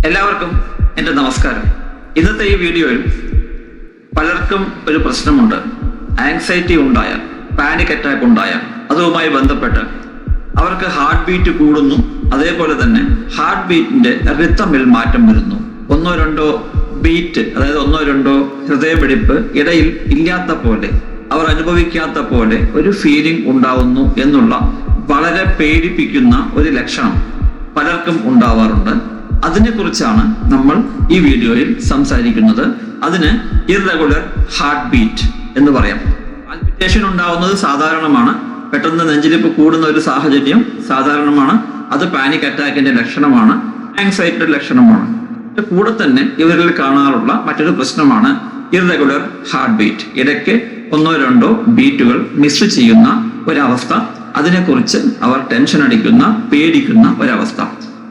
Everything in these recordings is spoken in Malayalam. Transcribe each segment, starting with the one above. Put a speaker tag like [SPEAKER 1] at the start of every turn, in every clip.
[SPEAKER 1] എല്ലാവർക്കും എൻ്റെ നമസ്കാരം. ഇന്നത്തെ ഈ വീഡിയോയിൽ പലർക്കും ഒരു പ്രശ്നമുണ്ട്. ആങ്സൈറ്റി ഉണ്ടായാൽ, പാനിക് അറ്റാക്ക് ഉണ്ടായാൽ അതുമായി ബന്ധപ്പെട്ട് അവർക്ക് ഹാർട്ട് ബീറ്റ് കൂടുന്നു. അതേപോലെ തന്നെ ഹാർട്ട് ബീറ്റിന്റെ റിത്തമിൽ മാറ്റം വരുന്നു. ഒന്നോ രണ്ടോ ബീറ്റ്, അതായത് ഒന്നോ രണ്ടോ ഹൃദയമിടിപ്പ് ഇടയിൽ ഇല്ലാത്ത പോലെ, അവർ അനുഭവിക്കാത്ത പോലെ ഒരു ഫീലിംഗ് ഉണ്ടാവുന്നു എന്നുള്ള വളരെ പേടിപ്പിക്കുന്ന ഒരു ലക്ഷണം പലർക്കും ഉണ്ടാവാറുണ്ട്. അതിനെക്കുറിച്ചാണ് നമ്മൾ ഈ വീഡിയോയിൽ സംസാരിക്കുന്നത്. അതിന് ഇർറെഗുലർ ഹാർട്ട് ബീറ്റ് എന്ന് പറയാം. പാൽപിറ്റേഷൻ ഉണ്ടാവുന്നത് സാധാരണമാണ്. പെട്ടെന്ന് നെഞ്ചിടിപ്പ് കൂടുന്ന ഒരു സാഹചര്യം സാധാരണമാണ്. അത് പാനിക് അറ്റാക്കിന്റെ ലക്ഷണമാണ്, ആങ്സൈറ്റിയുടെ ലക്ഷണമാണ്. കൂടെ തന്നെ ഇവരിൽ കാണാറുള്ള മറ്റൊരു പ്രശ്നമാണ് ഇർറെഗുലർ ഹാർട്ട് ബീറ്റ്. ഇടയ്ക്ക് ഒന്നോ രണ്ടോ ബീറ്റുകൾ മിസ് ചെയ്യുന്ന ഒരവസ്ഥ. അതിനെക്കുറിച്ച് അവർ ടെൻഷൻ അടിക്കുന്ന, പേടിക്കുന്ന ഒരവസ്ഥ.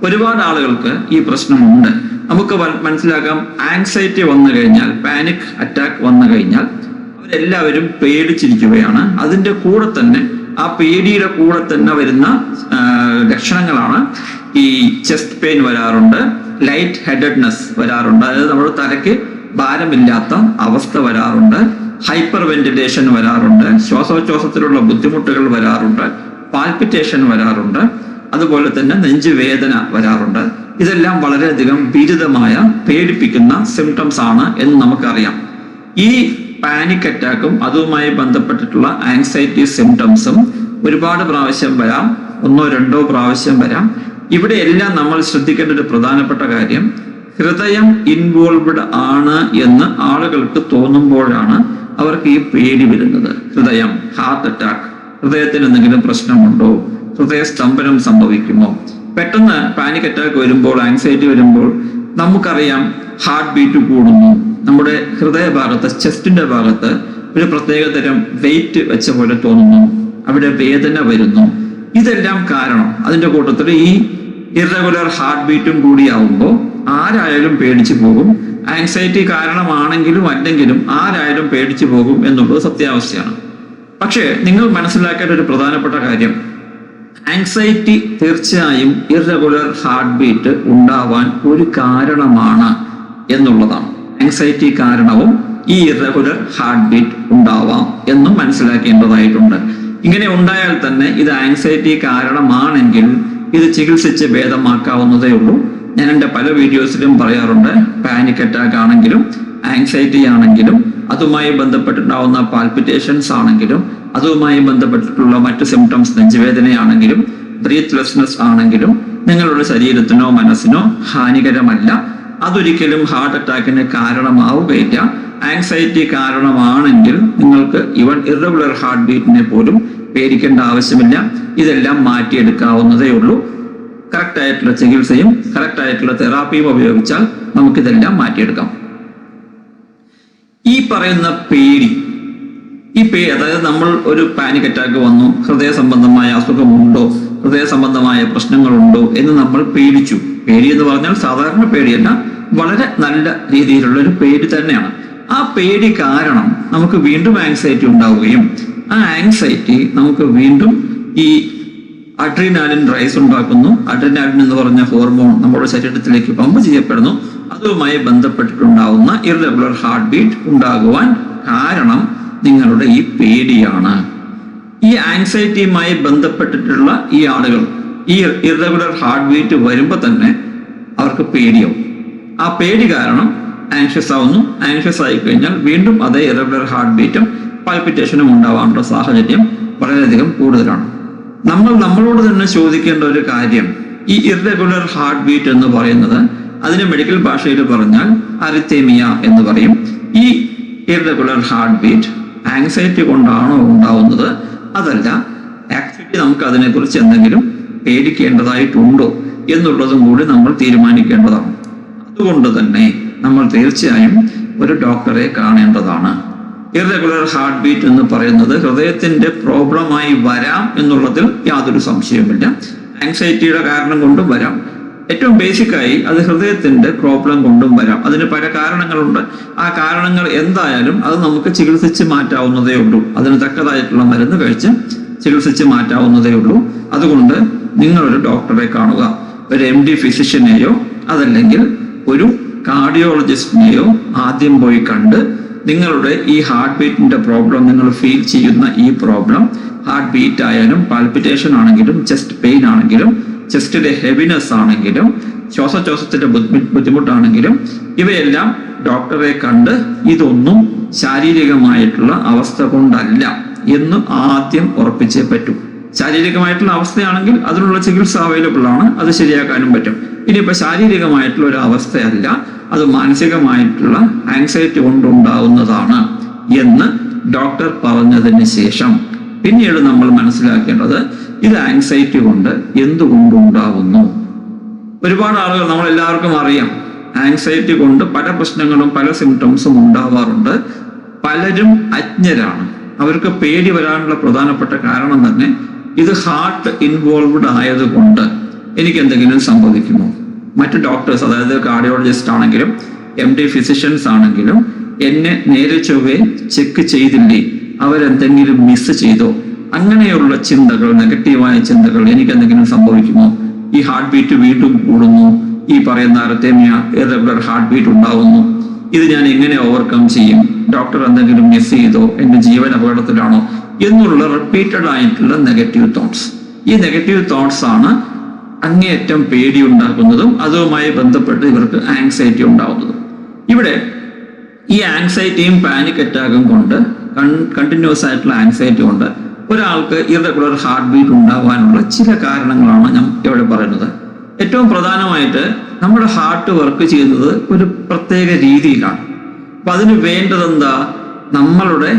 [SPEAKER 1] ഒരുപാട് ആളുകൾക്ക് ഈ പ്രശ്നമുണ്ട്. നമുക്ക് മനസ്സിലാക്കാം, ആങ്സൈറ്റി വന്നു കഴിഞ്ഞാൽ, പാനിക് അറ്റാക്ക് വന്നു കഴിഞ്ഞാൽ അവരെല്ലാവരും പേടിച്ചിരിക്കുകയാണ്. അതിൻ്റെ കൂടെ തന്നെ, ആ പേടിയുടെ കൂടെ തന്നെ വരുന്ന ലക്ഷണങ്ങളാണ് ഈ ചെസ്റ്റ് പെയിൻ വരാറുണ്ട്, ലൈറ്റ് ഹെഡഡ്നെസ് വരാറുണ്ട്, അതായത് നമ്മുടെ തലയ്ക്ക് ഭാരമില്ലാത്ത അവസ്ഥ വരാറുണ്ട്, ഹൈപ്പർ വെന്റിലേഷൻ വരാറുണ്ട്, ശ്വാസോച്ഛ്വാസത്തിലുള്ള ബുദ്ധിമുട്ടുകൾ വരാറുണ്ട്, പാൽപിറ്റേഷൻ വരാറുണ്ട്, അതുപോലെ തന്നെ നെഞ്ചുവേദന വരാറുണ്ട്. ഇതെല്ലാം വളരെയധികം ഭീതിതമായ, പേടിപ്പിക്കുന്ന സിംറ്റംസ് ആണ് എന്ന് നമുക്കറിയാം. ഈ പാനിക് അറ്റാക്കും അതുമായി ബന്ധപ്പെട്ടിട്ടുള്ള ആങ്സൈറ്റി സിംറ്റംസും ഒരുപാട് പ്രാവശ്യം വരാം, ഒന്നോ രണ്ടോ പ്രാവശ്യം വരാം. ഇവിടെ എല്ലാം നമ്മൾ ശ്രദ്ധിക്കേണ്ട ഒരു പ്രധാനപ്പെട്ട കാര്യം, ഹൃദയം ഇൻവോൾവ്ഡ് ആണ് എന്ന് ആളുകൾക്ക് തോന്നുമ്പോഴാണ് അവർക്ക് ഈ പേടി വരുന്നത്. ഹൃദയം, ഹാർട്ട് അറ്റാക്ക്, ഹൃദയത്തിന് എന്തെങ്കിലും പ്രശ്നമുണ്ടോ, ഹൃദയസ്തംഭനം സംഭവിക്കുമോ? പെട്ടെന്ന് പാനിക് അറ്റാക്ക് വരുമ്പോൾ, ആങ്സൈറ്റി വരുമ്പോൾ നമുക്കറിയാം ഹാർട്ട് ബീറ്റ് കൂടുന്നു. നമ്മുടെ ഹൃദയഭാഗത്ത്, ചെസ്റ്റിന്റെ ഭാഗത്ത് ഒരു പ്രത്യേകതരം വെയിറ്റ് വെച്ച പോലെ തോന്നുന്നു, അവിടെ വേദന വരുന്നു. ഇതെല്ലാം കാരണം, അതിന്റെ കൂട്ടത്തിൽ ഈ ഇർറെഗുലർ ഹാർട്ട് ബീറ്റും കൂടിയാവുമ്പോൾ ആരായാലും പേടിച്ചു പോകും. ആങ്സൈറ്റി കാരണമാണെങ്കിലും അല്ലെങ്കിലും ആരായാലും പേടിച്ചു പോകും എന്നുള്ളത് സത്യാവസ്ഥയാണ്. പക്ഷേ നിങ്ങൾ മനസ്സിലാക്കേണ്ട ഒരു പ്രധാനപ്പെട്ട കാര്യം, ആങ്സൈറ്റി തീർച്ചയായും ഇർറെഗുലർ ഹാർട്ട് ബീറ്റ് ഉണ്ടാവാൻ ഒരു കാരണമാണ് എന്നുള്ളതാണ്. ആങ്സൈറ്റി കാരണവും ഈ ഇർറെഗുലർ ഹാർട്ട് ബീറ്റ് ഉണ്ടാവാം എന്നും മനസ്സിലാക്കേണ്ടതായിട്ടുണ്ട്. ഇങ്ങനെ ഉണ്ടായാൽ തന്നെ ഇത് ആങ്സൈറ്റി കാരണമാണെങ്കിൽ ഇത് ചികിത്സിച്ച് ഭേദമാക്കാവുന്നതേ ഉള്ളൂ. ഞാൻ എൻ്റെ പല വീഡിയോസിലും പറയാറുണ്ട്, പാനിക് അറ്റാക്ക് ആണെങ്കിലും ആങ്സൈറ്റി ആണെങ്കിലും അതുമായി ബന്ധപ്പെട്ടുണ്ടാവുന്ന പാൽപിറ്റേഷൻസ് ആണെങ്കിലും അതുമായി ബന്ധപ്പെട്ടിട്ടുള്ള മറ്റ് സിംറ്റംസ്, നെഞ്ചുവേദനയാണെങ്കിലും ബ്രീത്ത്ലെസ്നെസ് ആണെങ്കിലും നിങ്ങളുടെ ശരീരത്തിനോ മനസ്സിനോ ഹാനികരമല്ല. അതൊരിക്കലും ഹാർട്ട് അറ്റാക്കിന് കാരണമാവുകയില്ല. ആങ്സൈറ്റി കാരണമാണെങ്കിൽ നിങ്ങൾക്ക് ഈവൻ ഇർറെഗുലർ ഹാർട്ട് ബീറ്റിനെ പോലും പേടിക്കേണ്ട ആവശ്യമില്ല. ഇതെല്ലാം മാറ്റിയെടുക്കാവുന്നതേ ഉള്ളൂ. കറക്റ്റ് ആയിട്ടുള്ള ചികിത്സയും കറക്റ്റ് ആയിട്ടുള്ള തെറാപ്പിയും ഉപയോഗിച്ചാൽ നമുക്കിതെല്ലാം മാറ്റിയെടുക്കാം. ഈ പറയുന്ന പേടി, അതായത് നമ്മൾ ഒരു പാനിക് അറ്റാക്ക് വന്നു, ഹൃദയ സംബന്ധമായ അസുഖമുണ്ടോ, ഹൃദയ സംബന്ധമായ പ്രശ്നങ്ങളുണ്ടോ എന്ന് നമ്മൾ പേടിച്ചു. പേടി എന്ന് പറഞ്ഞാൽ സാധാരണ പേടിയല്ല, വളരെ നല്ല രീതിയിലുള്ള ഒരു പേടി തന്നെയാണ്. ആ പേടി കാരണം നമുക്ക് വീണ്ടും ആങ്സൈറ്റി ഉണ്ടാവുകയും ആ ആങ്സൈറ്റി നമുക്ക് വീണ്ടും ഈ അഡ്രിനാലിൻ റൈസ് ഉണ്ടാക്കുന്നു. അഡ്രിനാലിൻ എന്ന് പറഞ്ഞ ഹോർമോൺ നമ്മുടെ ശരീരത്തിലേക്ക് പമ്പ് ചെയ്യപ്പെടുന്നു. അതുമായി ബന്ധപ്പെട്ടിട്ടുണ്ടാവുന്ന ഇർറെഗുലർ ഹാർട്ട് ബീറ്റ് ഉണ്ടാകുവാൻ കാരണം നിങ്ങളുടെ ഈ പേടിയാണ്. ഈ ആങ്സൈറ്റിയുമായി ബന്ധപ്പെട്ടിട്ടുള്ള ഈ ആളുകൾ ഈ ഇർറെഗുലർ ഹാർട്ട് ബീറ്റ് വരുമ്പോൾ തന്നെ അവർക്ക് പേടിയാവും. ആ പേടി കാരണം ആങ്ഷ്യസ് ആവുന്നു. ആങ്ഷ്യസ് ആയി കഴിഞ്ഞാൽ വീണ്ടും അതേ ഇർറെഗുലർ ഹാർട്ട് ബീറ്റും പാൽപിറ്റേഷനും ഉണ്ടാവാനുള്ള സാഹചര്യം വളരെയധികം കൂടുതലാണ്. നമ്മളോട് തന്നെ ചോദിക്കേണ്ട ഒരു കാര്യം, ഈ ഇർറെഗുലർ ഹാർട്ട് ബീറ്റ് എന്ന് പറയുന്നത്, അതിന് മെഡിക്കൽ ഭാഷയിൽ പറഞ്ഞാൽ അരിത്തേമിയ എന്ന് പറയും. ഈ ഇർറെഗുലർ ഹാർട്ട് ബീറ്റ് ആങ്സൈറ്റി കൊണ്ടാണോ ഉണ്ടാവുന്നത്, അതല്ല ആക്ച്വലി നമുക്ക് അതിനെക്കുറിച്ച് എന്തെങ്കിലും പേടിക്കേണ്ടതായിട്ടുണ്ടോ എന്നുള്ളതും കൂടി നമ്മൾ തീരുമാനിക്കേണ്ടതാണ്. അതുകൊണ്ട് തന്നെ നമ്മൾ തീർച്ചയായും ഒരു ഡോക്ടറെ കാണേണ്ടതാണ്. ഇർറെഗുലർ ഹാർട്ട് ബീറ്റ് എന്ന് പറയുന്നത് ഹൃദയത്തിന്റെ പ്രോബ്ലമായി വരാം എന്നുള്ളതിൽ യാതൊരു സംശയവുമില്ല. ആങ്സൈറ്റിയുടെ കാരണം കൊണ്ടും വരാം. ഏറ്റവും ബേസിക്കായി അത് ഹൃദയത്തിന്റെ പ്രോബ്ലം കൊണ്ടും വരാം. അതിന് പല കാരണങ്ങളുണ്ട്. ആ കാരണങ്ങൾ എന്തായാലും അത് നമുക്ക് ചികിത്സിച്ച് മാറ്റാവുന്നതേ ഉള്ളൂ. അതിന് തക്കതായിട്ടുള്ള മരുന്ന് കഴിച്ച് ചികിത്സിച്ച് മാറ്റാവുന്നതേ ഉള്ളൂ. അതുകൊണ്ട് നിങ്ങളൊരു ഡോക്ടറെ കാണുക. ഒരു MD ഫിസിഷ്യനെയോ അതല്ലെങ്കിൽ ഒരു കാർഡിയോളജിസ്റ്റിനെയോ ആദ്യം പോയി കണ്ട് നിങ്ങളുടെ ഈ ഹാർട്ട് ബീറ്റിന്റെ പ്രോബ്ലം, നിങ്ങൾ ഫീൽ ചെയ്യുന്ന ഈ പ്രോബ്ലം, ഹാർട്ട് ബീറ്റ് ആയാലും പാൽപിറ്റേഷൻ ആണെങ്കിലും ചെസ്റ്റ് പെയിൻ ആണെങ്കിലും ചെസ്റ്റിലെ ഹെവിനെസ് ആണെങ്കിലും ശ്വാസോച്ഛ്വാസത്തിന്റെ ബുദ്ധിമുട്ടാണെങ്കിലും ഇവയെല്ലാം ഡോക്ടറെ കണ്ട് ഇതൊന്നും ശാരീരികമായിട്ടുള്ള അവസ്ഥ കൊണ്ടല്ല എന്ന് ആദ്യം ഉറപ്പിച്ചേ പറ്റൂ. ശാരീരികമായിട്ടുള്ള അവസ്ഥയാണെങ്കിൽ അതിനുള്ള ചികിത്സ അവൈലബിൾ ആണ്, അത് ശരിയാക്കാനും പറ്റും. ഇനിയിപ്പോൾ ശാരീരികമായിട്ടുള്ള ഒരു അവസ്ഥയല്ല, അത് മാനസികമായിട്ടുള്ള ആങ്സൈറ്റി കൊണ്ടുണ്ടാവുന്നതാണ് എന്ന് ഡോക്ടർ പറഞ്ഞതിന് ശേഷം പിന്നീട് നമ്മൾ മനസ്സിലാക്കേണ്ടത് ഇത് ആങ്സൈറ്റി കൊണ്ട് എന്തുകൊണ്ടുണ്ടാവുന്നു. ഒരുപാട് ആളുകൾ, നമ്മളെല്ലാവർക്കും അറിയാം, ആങ്സൈറ്റി കൊണ്ട് പല പ്രശ്നങ്ങളും പല സിംറ്റംസും ഉണ്ടാവാറുണ്ട്. പലരും അജ്ഞരാണ്. അവർക്ക് പേടി വരാനുള്ള പ്രധാനപ്പെട്ട കാരണം തന്നെ ഇത് ഹാർട്ട് ഇൻവോൾവ്ഡ് ആയതുകൊണ്ട് എനിക്ക് എന്തെങ്കിലും സംഭവിക്കുമോ, മറ്റ് ഡോക്ടേഴ്സ്, അതായത് കാർഡിയോളജിസ്റ്റ് ആണെങ്കിലും MD ഫിസിഷ്യൻസ് ആണെങ്കിലും എന്നെ നേരെ ചൊവ്വേ ചെക്ക് ചെയ്തില്ലേ, അവരെന്തെങ്കിലും മിസ് ചെയ്തോ, അങ്ങനെയുള്ള ചിന്തകൾ, നെഗറ്റീവായ ചിന്തകൾ, എനിക്ക് എന്തെങ്കിലും സംഭവിക്കുമോ, ഈ ഹാർട്ട് ബീറ്റ് വീണ്ടും കൂടുന്നു, ഈ പറയുന്ന അർത്തേമിയ, ഇറഗുലർ ഹാർട്ട് ബീറ്റ് ഉണ്ടാവുന്നു, ഇത് ഞാൻ എങ്ങനെ ഓവർകം ചെയ്യും, ഡോക്ടർ എന്തെങ്കിലും മിസ് ചെയ്തോ, എൻ്റെ ജീവൻ അപകടത്തിലാണോ എന്നുള്ള റിപ്പീറ്റഡ് ആയിട്ടുള്ള നെഗറ്റീവ് തോട്ട്സ്. ഈ നെഗറ്റീവ് തോട്ട്സ് ആണ് അങ്ങേയറ്റം പേടി ഉണ്ടാക്കുന്നതും അതുമായി ബന്ധപ്പെട്ട് ഇവർക്ക് ആങ്സൈറ്റി ഉണ്ടാകുന്നതും. ഇവിടെ ഈ ആങ്സൈറ്റിയും പാനിക് അറ്റാക്കും കൊണ്ട്, കണ്ടിന്യൂസ് ആയിട്ടുള്ള ആങ്സൈറ്റി കൊണ്ട് ഒരാൾക്ക് ഇറഗുലർ ഹാർട്ട് ബീറ്റ് ഉണ്ടാവാനുള്ള ചില കാരണങ്ങളാണ് ഞാൻ ഇവിടെ പറയുന്നത്. ഏറ്റവും പ്രധാനമായിട്ട് നമ്മുടെ ഹാർട്ട് വർക്ക് ചെയ്യുന്നത് ഒരു പ്രത്യേക രീതിയിലാണ്. അപ്പൊ അതിന് വേണ്ടതെന്താ, നമ്മളുടെ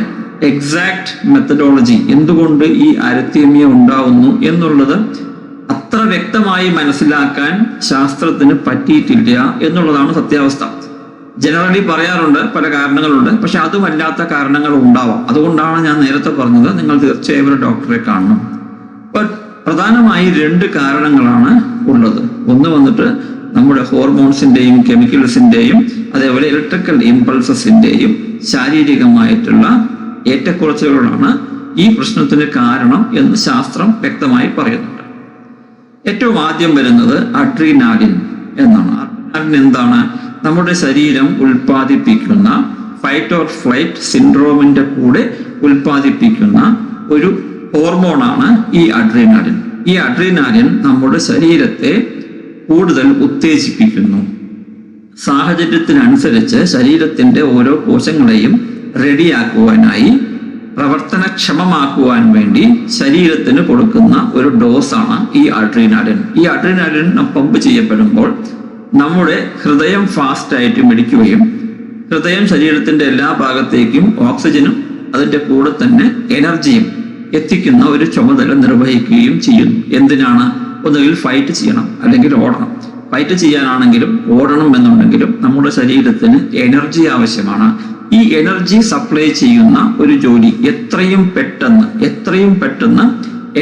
[SPEAKER 1] എക്സാക്ട് മെത്തഡോളജി, എന്തുകൊണ്ട് ഈ അരിത്തീമിയ ഉണ്ടാവുന്നു എന്നുള്ളത് അത്ര വ്യക്തമായി മനസ്സിലാക്കാൻ ശാസ്ത്രത്തിന് പറ്റിയിട്ടില്ല എന്നുള്ളതാണ് സത്യാവസ്ഥ. ജനറലി പറയാറുണ്ട് പല കാരണങ്ങളുണ്ട്, പക്ഷെ അതുമല്ലാത്ത കാരണങ്ങൾ ഉണ്ടാവാം. അതുകൊണ്ടാണ് ഞാൻ നേരത്തെ പറഞ്ഞത് നിങ്ങൾ തീർച്ചയായും ഒരു ഡോക്ടറെ കാണണം. പ്രധാനമായി 2 കാരണങ്ങളാണ് ഉള്ളത്. ഒന്ന് വന്നിട്ട് നമ്മുടെ ഹോർമോൺസിന്റെയും കെമിക്കൽസിന്റെയും അതേപോലെ ഇലക്ട്രിക്കൽ ഇമ്പൾസസിന്റെയും ശാരീരികമായിട്ടുള്ള ഏറ്റക്കുറച്ചുകളാണ് ഈ പ്രശ്നത്തിന് കാരണം എന്ന് ശാസ്ത്രം വ്യക്തമായി പറയുന്നുണ്ട്. ഏറ്റവും ആദ്യം വരുന്നത് അഡ്രീനാലിൻ എന്നാണ്. അഡ്രീനാലിൻ എന്താണ്? നമ്മുടെ ശരീരം ഉൽപ്പാദിപ്പിക്കുന്ന ഫൈറ്റ് ഓർ ഫ്ലൈറ്റ് സിൻഡ്രോമിന്റെ കൂടെ ഉൽപ്പാദിപ്പിക്കുന്ന ഒരു ഹോർമോണാണ് ഈ അഡ്രീനാലിൻ. ഈ അഡ്രീനാലിൻ നമ്മുടെ ശരീരത്തെ കൂടുതൽ ഉത്തേജിപ്പിക്കുന്നു. സാഹചര്യത്തിനനുസരിച്ച് ശരീരത്തിന്റെ ഓരോ കോശങ്ങളെയും റെഡിയാക്കുവാനായി, പ്രവർത്തനക്ഷമമാക്കുവാൻ വേണ്ടി ശരീരത്തിന് കൊടുക്കുന്ന ഒരു ഡോസാണ് ഈ അഡ്രീനാലിൻ. ഈ അഡ്രീനാലിൻ പമ്പ് ചെയ്യപ്പെടുമ്പോൾ നമ്മുടെ ഹൃദയം ഫാസ്റ്റായിട്ട് മിടിക്കുകയും ഹൃദയം ശരീരത്തിന്റെ എല്ലാ ഭാഗത്തേക്കും ഓക്സിജനും അതിൻ്റെ കൂടെ തന്നെ എനർജിയും എത്തിക്കുന്ന ഒരു ചുമതല നിർവഹിക്കുകയും ചെയ്യുന്നു. എന്തിനാണ്? ഒന്നുകിൽ ഫൈറ്റ് ചെയ്യണം അല്ലെങ്കിൽ ഓടണം. ഫൈറ്റ് ചെയ്യാനാണെങ്കിലും ഓടണം എന്നുണ്ടെങ്കിലും നമ്മുടെ ശരീരത്തിന് എനർജി ആവശ്യമാണ്. ഈ എനർജി സപ്ലൈ ചെയ്യുന്ന ഒരു ജോലി എത്രയും പെട്ടെന്ന്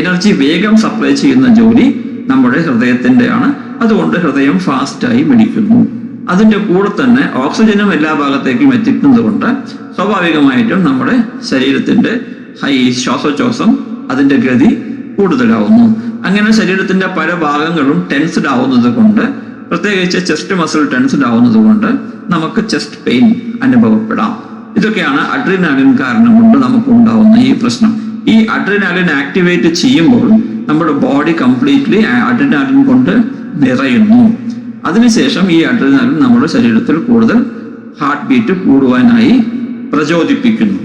[SPEAKER 1] എനർജി വേഗം സപ്ലൈ ചെയ്യുന്ന ജോലി നമ്മുടെ ഹൃദയത്തിൻ്റെയാണ്. അതുകൊണ്ട് ഹൃദയം ഫാസ്റ്റായി മിടിക്കുന്നു. അതിൻ്റെ കൂടെ തന്നെ ഓക്സിജനും എല്ലാ ഭാഗത്തേക്കും എത്തിക്കുന്നത് കൊണ്ട് സ്വാഭാവികമായിട്ടും നമ്മുടെ ശരീരത്തിൻ്റെ ശ്വാസോച്ഛ്വാസം അതിൻ്റെ ഗതി കൂടുതലാവുന്നു. അങ്ങനെ ശരീരത്തിന്റെ പല ഭാഗങ്ങളും ടെൻസ്ഡ് ആവുന്നത് കൊണ്ട്, പ്രത്യേകിച്ച് ചെസ്റ്റ് മസിൽ ടെൻസ്ഡ് ആവുന്നത് കൊണ്ട് നമുക്ക് ചെസ്റ്റ് പെയിൻ അനുഭവപ്പെടാം. ഇതൊക്കെയാണ് അഡ്രീനാലിൻ കാരണം കൊണ്ട് നമുക്ക് ഉണ്ടാവുന്ന ഈ പ്രശ്നം. ഈ അഡ്രീനാലിൻ ആക്ടിവേറ്റ് ചെയ്യുമ്പോൾ നമ്മുടെ ബോഡി കംപ്ലീറ്റ്ലി അഡ്രീനാലിൻ കൊണ്ട് നിറയുന്നു. അതിനുശേഷം ഈ അഡ്രീനാലിൻ നമ്മുടെ ശരീരത്തിൽ കൂടുതൽ ഹാർട്ട് ബീറ്റ് കൂടുവാനായി പ്രചോദിപ്പിക്കുന്നു.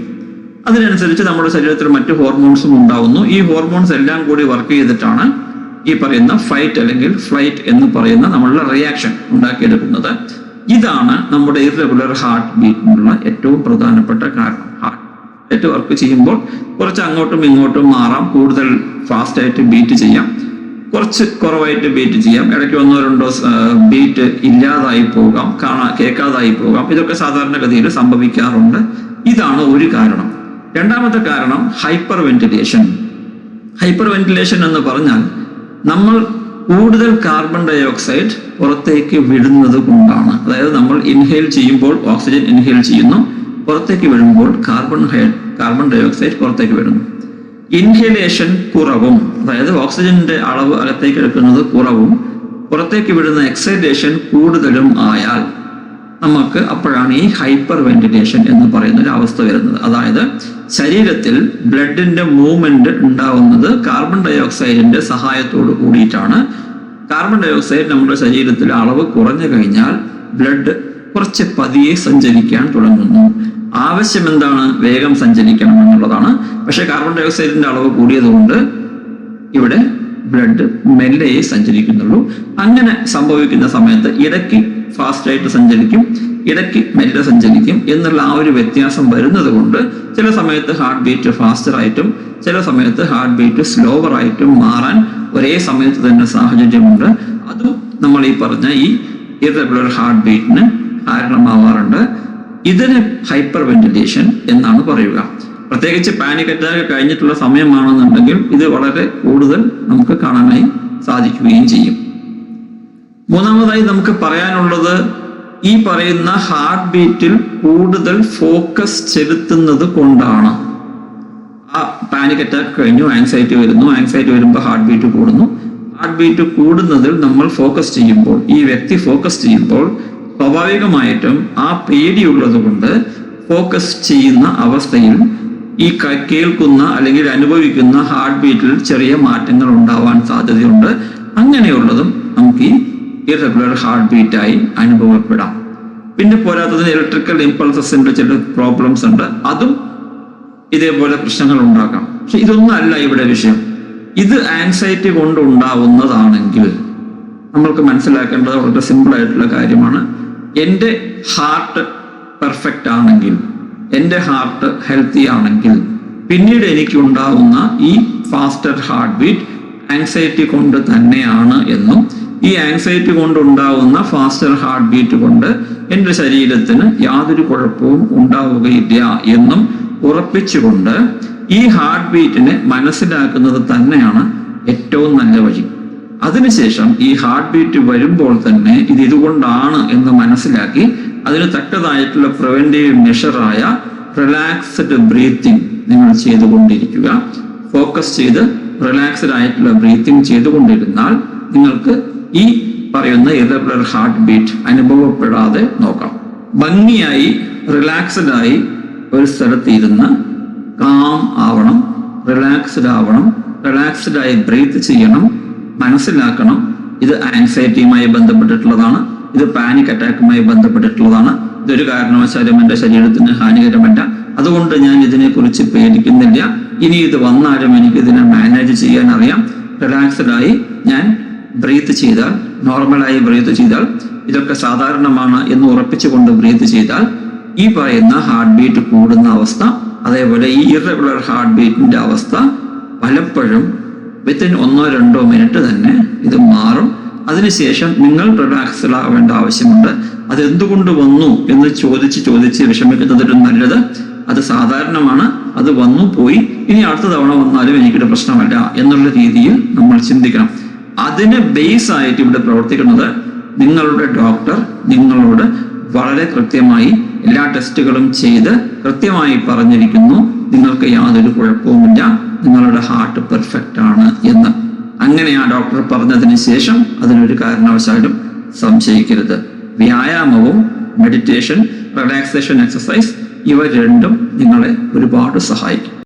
[SPEAKER 1] അതിനനുസരിച്ച് നമ്മുടെ ശരീരത്തിൽ മറ്റു ഹോർമോൺസും ഉണ്ടാവുന്നു. ഈ ഹോർമോൺസ് എല്ലാം കൂടി വർക്ക് ചെയ്തിട്ടാണ് ഈ പറയുന്ന ഫൈറ്റ് അല്ലെങ്കിൽ ഫ്ലൈറ്റ് എന്ന് പറയുന്ന നമ്മളുടെ റിയാക്ഷൻ ഉണ്ടാക്കിയെടുക്കുന്നത്. ഇതാണ് നമ്മുടെ ഇറഗുലർ ഹാർട്ട് ബീറ്റിനുള്ള ഏറ്റവും പ്രധാനപ്പെട്ട കാരണം. ഹാർട്ട് വർക്ക് ചെയ്യുമ്പോൾ കുറച്ച് അങ്ങോട്ടും ഇങ്ങോട്ടും മാറാം. കൂടുതൽ ഫാസ്റ്റായിട്ട് ബീറ്റ് ചെയ്യാം, കുറച്ച് കുറവായിട്ട് ബീറ്റ് ചെയ്യാം, ഇടയ്ക്ക് 1-2 ബീറ്റ് ഇല്ലാതായി പോകാം, കേൾക്കാതായി പോകാം. ഇതൊക്കെ സാധാരണഗതിയിൽ സംഭവിക്കാറുണ്ട്. ഇതാണ് ഒരു കാരണം. രണ്ടാമത്തെ കാരണം ഹൈപ്പർ വെന്റിലേഷൻ. ഹൈപ്പർ വെന്റിലേഷൻ എന്ന് പറഞ്ഞാൽ നമ്മൾ കൂടുതൽ കാർബൺ ഡൈ ഓക്സൈഡ് പുറത്തേക്ക് വിടുന്നത് കൊണ്ടാണ്. അതായത് നമ്മൾ ഇൻഹെയിൽ ചെയ്യുമ്പോൾ ഓക്സിജൻ ഇൻഹെയിൽ ചെയ്യുന്നു, പുറത്തേക്ക് വിടുമ്പോൾ കാർബൺ ഡൈ ഓക്സൈഡ് പുറത്തേക്ക് വിടുന്നു. ഇൻഹലേഷൻ കുറവും, അതായത് ഓക്സിജന്റെ അളവ് അകത്തേക്ക് എടുക്കുന്നത് കുറവും, പുറത്തേക്ക് വിടുന്ന എക്സൈറ്റേഷൻ കൂടുതലും ആയാൽ നമുക്ക് അപ്പോഴാണ് ഈ ഹൈപ്പർ വെന്റിലേഷൻ എന്ന് പറയുന്ന ഒരു അവസ്ഥ വരുന്നത്. അതായത് ശരീരത്തിൽ ബ്ലഡിന്റെ മൂവ്മെന്റ് ഉണ്ടാവുന്നത് കാർബൺ ഡൈ ഓക്സൈഡിന്റെ സഹായത്തോട് കൂടിയിട്ടാണ്. കാർബൺ ഡൈ ഓക്സൈഡ് നമ്മുടെ ശരീരത്തിൽ അളവ് കുറഞ്ഞു കഴിഞ്ഞാൽ ബ്ലഡ് കുറച്ച് പതിയെ സഞ്ചരിക്കാൻ തുടങ്ങുന്നു. ആവശ്യം എന്താണ്? വേഗം സഞ്ചരിക്കണം എന്നുള്ളതാണ്. പക്ഷെ കാർബൺ ഡൈ ഓക്സൈഡിന്റെ അളവ് കൂടിയതുകൊണ്ട് ഇവിടെ ബ്ലഡ് മെല്ലയെ സഞ്ചരിക്കുന്നുള്ളൂ. അങ്ങനെ സംഭവിക്കുന്ന സമയത്ത് ഇടയ്ക്ക് ഫാസ്റ്റായിട്ട് സഞ്ചരിക്കും, ഇടയ്ക്ക് മെല്ലെ സഞ്ചരിക്കും എന്നുള്ള ആ ഒരു വ്യത്യാസം വരുന്നത് കൊണ്ട് ചില സമയത്ത് ഹാർട്ട് ബീറ്റ് ഫാസ്റ്റർ ആയിട്ടും ചില സമയത്ത് ഹാർട്ട് ബീറ്റ് സ്ലോവർ ആയിട്ടും മാറാൻ ഒരേ സമയത്ത് തന്നെ സാഹചര്യമുണ്ട്. അതും നമ്മൾ ഈ പറഞ്ഞ ഈ ഇറഗുലർ ഹാർട്ട് ബീറ്റിന് കാരണമാവാറുണ്ട്. ഇതിന് ഹൈപ്പർ വെന്റിലേഷൻ എന്നാണ് പറയുക. പ്രത്യേകിച്ച് പാനിക് അറ്റാക്ക് കഴിഞ്ഞിട്ടുള്ള സമയമാണെന്നുണ്ടെങ്കിൽ ഇത് വളരെ കൂടുതൽ നമുക്ക് കാണാനായി സാധിക്കുകയും ചെയ്യും. മൂന്നാമതായി നമുക്ക് പറയാനുള്ളത്, ഈ പറയുന്ന ഹാർട്ട് ബീറ്റിൽ കൂടുതൽ ഫോക്കസ് ചെലുത്തുന്നത് കൊണ്ടാണ്. ആ പാനിക് അറ്റാക്ക് കഴിഞ്ഞു, ആങ്സൈറ്റി വരുന്നു, ആങ്സൈറ്റി വരുമ്പോൾ ഹാർട്ട് ബീറ്റ് കൂടുന്നു. ഹാർട്ട് ബീറ്റ് കൂടുന്നതിൽ നമ്മൾ ഫോക്കസ് ചെയ്യുമ്പോൾ, ഈ വ്യക്തി ഫോക്കസ് ചെയ്യുമ്പോൾ സ്വാഭാവികമായിട്ടും ആ പേടിയുള്ളത് കൊണ്ട് ഫോക്കസ് ചെയ്യുന്ന അവസ്ഥയിൽ ഈ കേൾക്കുന്ന അല്ലെങ്കിൽ അനുഭവിക്കുന്ന ഹാർട്ട് ബീറ്റിൽ ചെറിയ മാറ്റങ്ങൾ ഉണ്ടാവാൻ സാധ്യതയുണ്ട്. അങ്ങനെയുള്ളതും നമുക്ക് ഈ ഇറഗുലർ ഹാർട്ട് ബീറ്റായി അനുഭവപ്പെടാം. പിന്നെ പോരാത്തതിന് ഇലക്ട്രിക്കൽ ഇമ്പൾസസിന്റെ ചില പ്രോബ്ലംസ് ഉണ്ട്, അതും ഇതേപോലെ പ്രശ്നങ്ങൾ ഉണ്ടാക്കാം. പക്ഷെ ഇതൊന്നും അല്ല ഇവിടെ വിഷയം. ഇത് ആൻസൈറ്റി കൊണ്ട് ഉണ്ടാവുന്നതാണെങ്കിൽ നമ്മൾക്ക് മനസ്സിലാക്കേണ്ടത് വളരെ സിമ്പിൾ ആയിട്ടുള്ള കാര്യമാണ്. എൻ്റെ ഹാർട്ട് പെർഫെക്റ്റ് ആണെങ്കിൽ, എൻ്റെ ഹാർട്ട് ഹെൽത്തി ആണെങ്കിൽ പിന്നീട് എനിക്ക് ഉണ്ടാവുന്ന ഈ ഫാസ്റ്റർ ഹാർട്ട് ബീറ്റ് ആങ്സൈറ്റി കൊണ്ട് തന്നെയാണ് എന്നും ഈ ആങ്സൈറ്റി കൊണ്ടുണ്ടാവുന്ന ഫാസ്റ്റർ ഹാർട്ട് ബീറ്റ് കൊണ്ട് എൻ്റെ ശരീരത്തിന് യാതൊരു കുഴപ്പവും ഉണ്ടാവുകയില്ല എന്നും ഉറപ്പിച്ചുകൊണ്ട് ഈ ഹാർട്ട് ബീറ്റിനെ മനസ്സിലാക്കുന്നത് തന്നെയാണ് ഏറ്റവും നല്ല വഴി. അതിനുശേഷം ഈ ഹാർട്ട് ബീറ്റ് വരുമ്പോൾ തന്നെ ഇത് ഇതുകൊണ്ടാണ് എന്ന് മനസ്സിലാക്കി അതിന് തക്കതായിട്ടുള്ള പ്രിവെന്റീവ് മെഷറായ റിലാക്സ്ഡ് ബ്രീത്തിങ് നിങ്ങൾ ചെയ്തുകൊണ്ടിരിക്കുക. ഫോക്കസ് ചെയ്ത് റിലാക്സ്ഡ് ആയിട്ടുള്ള ബ്രീത്തിങ് ചെയ്തുകൊണ്ടിരുന്നാൽ നിങ്ങൾക്ക് ഈ പറയുന്ന ഇറഗുലർ ഹാർട്ട് ബീറ്റ് അനുഭവപ്പെടാതെ നോക്കാം. ഭംഗിയായി റിലാക്സ്ഡ് ആയി ഒരു സ്ഥലത്ത് ഇരുന്ന് കാം ആവണം, റിലാക്സ്ഡ് ആവണം, റിലാക്സ്ഡ് ആയി ബ്രീത്ത് ചെയ്യണം. മനസ്സിലാക്കണം, ഇത് ആൻസൈറ്റിയുമായി ബന്ധപ്പെട്ടിട്ടുള്ളതാണ്, ഇത് പാനിക് അറ്റാക്കുമായി ബന്ധപ്പെട്ടിട്ടുള്ളതാണ്. ഇതൊരു കാരണവശാലും എൻ്റെ ശരീരത്തിന് ഹാനികരമല്ല, അതുകൊണ്ട് ഞാൻ ഇതിനെക്കുറിച്ച് പേടിക്കുന്നില്ല. ഇനി ഇത് വന്നാലും എനിക്ക് ഇതിനെ മാനേജ് ചെയ്യാൻ അറിയാം. റിലാക്സ്ഡ് ആയി ഞാൻ ബ്രീത്ത് ചെയ്താൽ, നോർമലായി ബ്രീത്ത് ചെയ്താൽ, ഇതൊക്കെ സാധാരണമാണ് എന്ന് ഉറപ്പിച്ചുകൊണ്ട് ബ്രീത്ത് ചെയ്താൽ ഈ പറയുന്ന ഹാർട്ട് ബീറ്റ് കൂടുന്ന അവസ്ഥ, അതേപോലെ ഈ ഇറഗുലർ ഹാർട്ട് ബീറ്റിന്റെ അവസ്ഥ പലപ്പോഴും വിത്തിൻ 1-2 മിനിറ്റ് തന്നെ ഇത് മാറും. അതിനുശേഷം നിങ്ങൾ റിലാക്സ്ഡ് ആവേണ്ട ആവശ്യമുണ്ട്. അത് എന്തുകൊണ്ട് വന്നു എന്ന് ചോദിച്ച് വിഷമിക്കുന്നതിലും നല്ലത് അത് സാധാരണമാണ്, അത് വന്നു പോയി, ഇനി അടുത്ത തവണ വന്നാലും എനിക്കൊരു പ്രശ്നമല്ല എന്നുള്ള രീതിയിൽ നമ്മൾ ചിന്തിക്കണം. അതിന് ബേസ് ആയിട്ട് ഇവിടെ പ്രവർത്തിക്കുന്നത് നിങ്ങളുടെ ഡോക്ടർ നിങ്ങളോട് വളരെ കൃത്യമായി എല്ലാ ടെസ്റ്റുകളും ചെയ്ത് കൃത്യമായി പറഞ്ഞിരിക്കുന്നു, നിങ്ങൾക്ക് യാതൊരു കുഴപ്പവുമില്ല, നിങ്ങളുടെ ഹാർട്ട് പെർഫെക്റ്റ് ആണ് എന്ന്. അങ്ങനെ ആ ഡോക്ടർ പറഞ്ഞതിന് ശേഷം അതിനൊരു കാരണവശാലും സംശയിക്കരുത്. വ്യായാമവും മെഡിറ്റേഷൻ, റിലാക്സേഷൻ എക്സസൈസ് ഇവ രണ്ടും നിങ്ങളെ ഒരുപാട് സഹായിക്കും.